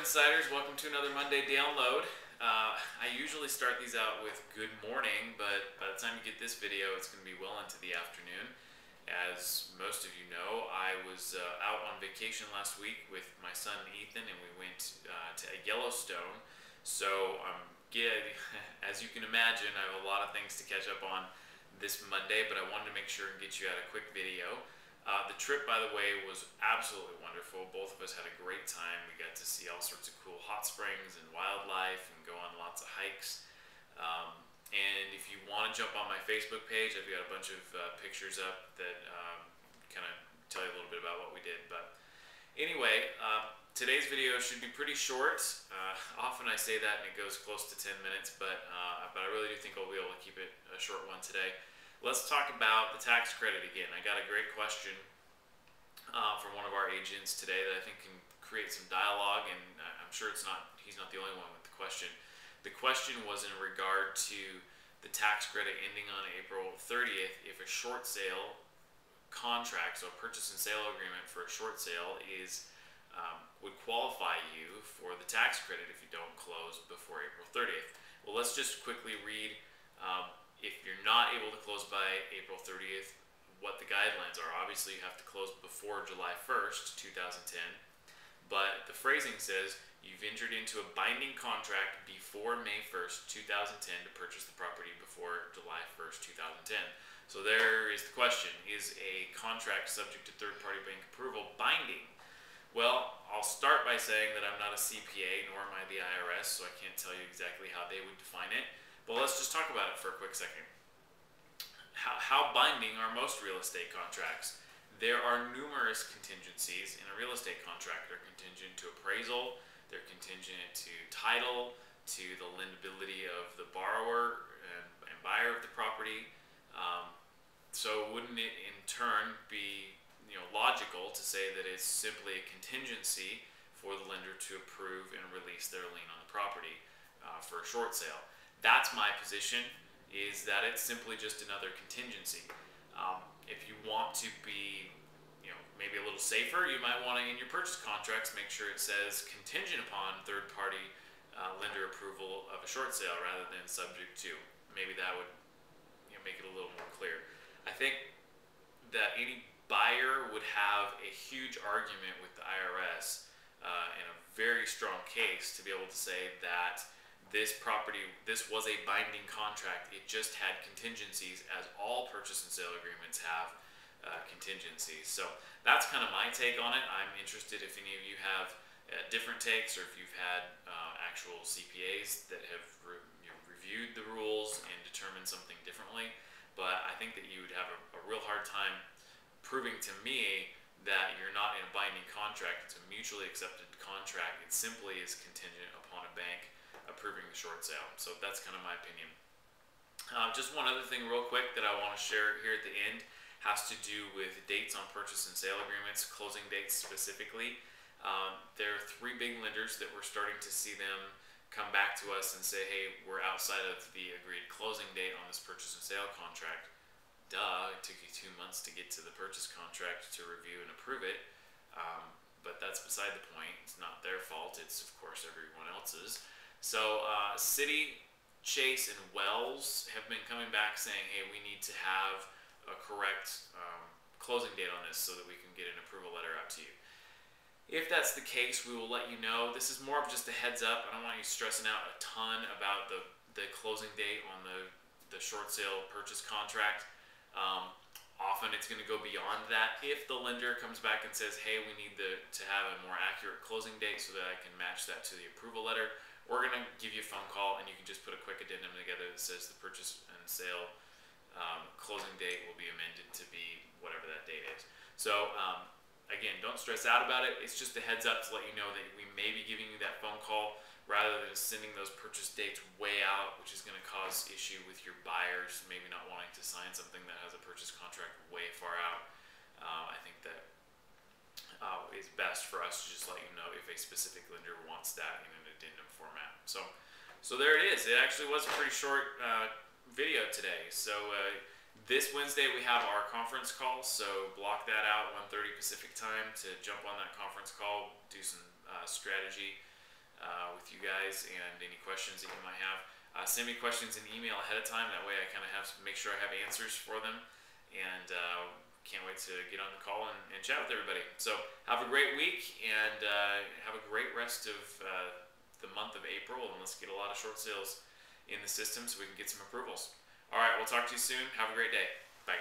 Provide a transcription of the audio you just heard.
Insiders, welcome to another Monday download. I usually start these out with good morning, but by the time you get this video, it's going to be well into the afternoon. As most of you know, I was out on vacation last week with my son Ethan, and we went to Yellowstone. So, as you can imagine, I have a lot of things to catch up on this Monday, but I wanted to make sure and get you out a quick video. The trip, by the way, was absolutely wonderful. Both of us had a great time. We got to see all sorts of cool hot springs and wildlife and go on lots of hikes. And if you want to jump on my Facebook page, I've got a bunch of pictures up that kind of tell you a little bit about what we did. But anyway, today's video should be pretty short. Often I say that and it goes close to 10 minutes, but I really do think I'll be able to keep it a short one today. Let's talk about the tax credit again. I got a great question from one of our agents today that I think can create some dialogue, and I'm sure he's not the only one with the question. The question was in regard to the tax credit ending on April 30th if a short sale contract, so a purchase and sale agreement for a short sale would qualify you for the tax credit if you don't close before April 30th. Well, let's just quickly read if you're not able to close by April 30th, what the guidelines are. Obviously, you have to close before July 1st, 2010, but the phrasing says you've entered into a binding contract before May 1st, 2010 to purchase the property before July 1st, 2010. So there is the question, is a contract subject to third-party bank approval binding? Well, I'll start by saying that I'm not a CPA, nor am I the IRS, so I can't tell you exactly how they would define it. But let's just talk about it for a quick second. How binding are most real estate contracts? There are numerous contingencies in a real estate contract. They're contingent to appraisal, they're contingent to title, to the lendability of the borrower and buyer of the property. So wouldn't it in turn be logical to say that it's simply a contingency for the lender to approve and release their lien on the property for a short sale? That's my position, is that it's simply just another contingency. If you want to be maybe a little safer, you might want to, in your purchase contracts, make sure it says contingent upon third-party lender approval of a short sale rather than subject to. Maybe that would make it a little more clear. I think that any buyer would have a huge argument with the IRS and a very strong case to be able to say that this was a binding contract. It just had contingencies, as all purchase and sale agreements have contingencies. So that's kind of my take on it. I'm interested if any of you have different takes, or if you've had actual CPAs that have reviewed the rules and determined something differently. But I think that you would have a real hard time proving to me that you're not in a binding contract. It's a mutually accepted contract. It simply is contingent upon a bank approving the short sale. So that's kind of my opinion. Just one other thing real quick that I want to share here at the end has to do with dates on purchase and sale agreements, closing dates specifically. There are three big lenders that we're starting to see them come back to us and say, hey, we're outside of the agreed closing date on this purchase and sale contract. Duh, it took you 2 months to get to the purchase contract to review and approve it. But that's beside the point. It's not their fault. It's, of course, everyone else's. So Citi, Chase, and Wells have been coming back saying, hey, we need to have a correct closing date on this so that we can get an approval letter out to you. If that's the case, we will let you know. This is more of just a heads up. I don't want you stressing out a ton about the closing date on the short sale purchase contract. Often it's going to go beyond that. If the lender comes back and says, hey, we need to have a more accurate closing date so that I can match that to the approval letter, we're going to give you a phone call, and you can just put a quick addendum together that says the purchase and sale closing date will be amended to be whatever that date is. So again, don't stress out about it. It's just a heads up to let you know that we may be giving you that phone call rather than sending those purchase dates way out, which is going to cause issue with your buyers maybe not wanting to sign something that has a purchase contract way far out. I think that it's best for us to just let you know if a specific lender wants that in an addendum format. So there it is. It actually was a pretty short video today. So this Wednesday we have our conference call, so block that out, 1:30 Pacific time, to jump on that conference call, do some strategy with you guys and any questions that you might have. Send me questions in email ahead of time. That way I kind of make sure I have answers for them. And can't wait to get on the call and chat with everybody. So have a great week and have a great rest of the month of April. And let's get a lot of short sales in the system so we can get some approvals. All right, we'll talk to you soon. Have a great day. Bye.